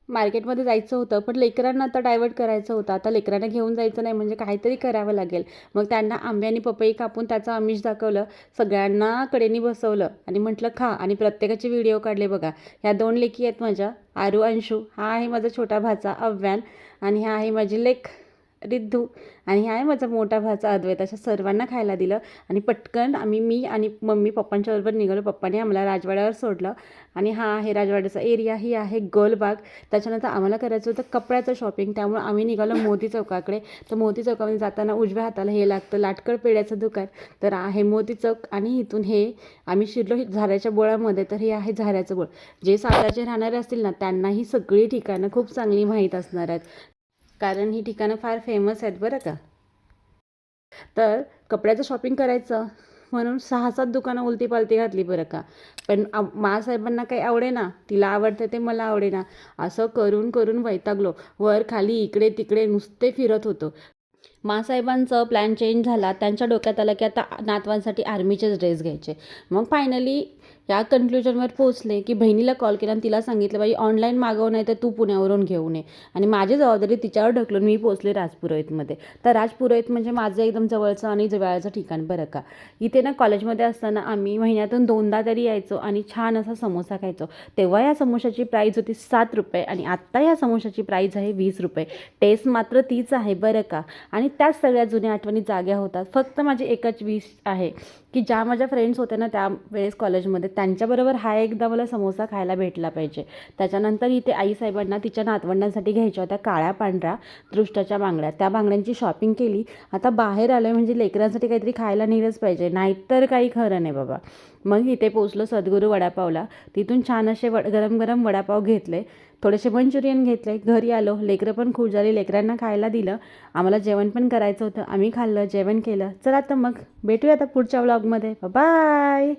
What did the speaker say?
मार्केटमध्ये जायचं होतं, पण लेकरांना आता डायव्हर्ट करायचं होतं. आता लेकरांना घेऊन जायचं नाही म्हणजे काहीतरी करावं लागेल. मग त्यांना आंबे आणि पपई कापून त्याचं आमिष दाखवलं, सगळ्यांना कडेनी बसवलं आणि म्हटलं खा आणि प्रत्येकाचे व्हिडिओ काढले बघा. ह्या 2 लेकी आहेत माझ्या, आरू, अंशू. हा आहे माझा छोटा भाचा अव्यान आणि हा आहे माझी लेक रिद्धू आणि हा आहे माझा मोठा भाचा अद्वैत. अशा सर्वांना खायला दिलं आणि पटकन मी आणि मम्मी पप्पांच्या बरोबर निघालो. पप्पाने आम्हाला राजवाड्यावर सोडलं आणि हा आहे राजवाड्याचा एरिया. ही आहे गोलबाग. त्याच्यानंतर आम्हाला करायचं होतं कपड्याचं शॉपिंग, त्यामुळे आम्ही निघालो मोती चौकाकडे. तर मोती चौकामध्ये जाताना उजव्या हाताला हे लागतं लाटकड पेढ्याचं दुकान, तर आहे मोती चौक आणि इथून हे आम्ही शिरलो झाऱ्याच्या बोळामध्ये. तर हे आहे झाऱ्याचं बोळ. जे सातारचे राहणारे असतील ना त्यांना ही सगळी ठिकाणं खूप चांगली माहीत असणार आहेत, कारण ही ठिकाणं फार फेमस आहेत बरं का. तर कपड्याचं शॉपिंग करायचं म्हणून 6-7 दुकानं उलटी पालती घातली बरं का. पण मासाहेबांना काही आवडेना, तिला आवडतं ते मला आवडेना. असं करून करून वैतागलो. वर खाली इकडे तिकडे नुसते फिरत होतो. मासाहेबांचं प्लॅन चेंज झाला. त्यांच्या डोक्यात आलं की आता नातवांसाठी आर्मीचेच ड्रेस घ्यायचे. मग फायनली या कन्क्ल्युजनवर पोहोचले की बहिणीला कॉल केला आणि तिला सांगितलं बाई ऑनलाईन मागव, नाही तर तू पुण्यावरून घेऊन ये. आणि माझी जबाबदारी तिच्यावर ढकलून मी पोहोचले राजपुरोहितमध्ये. तर राजपुरोहित म्हणजे माझं एकदम जवळचं आणि जवळचं ठिकाण बरं का. इथे ना कॉलेजमध्ये असताना आम्ही महिन्यातून 2दा तरी यायचो आणि छान असा समोसा खायचो. तेव्हा या समोसाची प्राईज होती 7 रुपये आणि आत्ता या समोसाची प्राईज आहे 20 रुपये. टेस्ट मात्र तीच आहे बरं का. आणि त्याच सगळ्या जुन्या आठवणी जाग्या होतात. फक्त माझी एकच विश आहे की ज्या माझ्या फ्रेंड्स होत्या ना त्यावेळेस कॉलेजमध्ये, त्यांच्याबरोबर हा एकदा मला समोसा खायला भेटला पाहिजे. त्याच्यानंतर इथे आईसाहेबांना तिच्या नातवंडांसाठी घ्यायच्या होत्या काळ्या पांढऱ्या दृष्टाच्या बांगड्या. त्या बांगड्यांची शॉपिंग केली. आता बाहेर आलं म्हणजे लेकरांसाठी काहीतरी खायला नेलंच पाहिजे, नाहीतर काही खरं नाही बाबा. मग इथे पोचलो सद्गुरू वडापावला. तिथून छान असे गरम गरम वडापाव घेतले, थोडेसे मंचुरियन घेतले, घरी आलो. लेकरं पण खूश झाली, लेकरांना खायला दिलं. आम्हाला जेवण पण करायचं होतं, आम्ही खाल्लं, जेवण केलं. चला तर मग भेटूया आता पुढच्या व्लॉगमध्ये. बाय.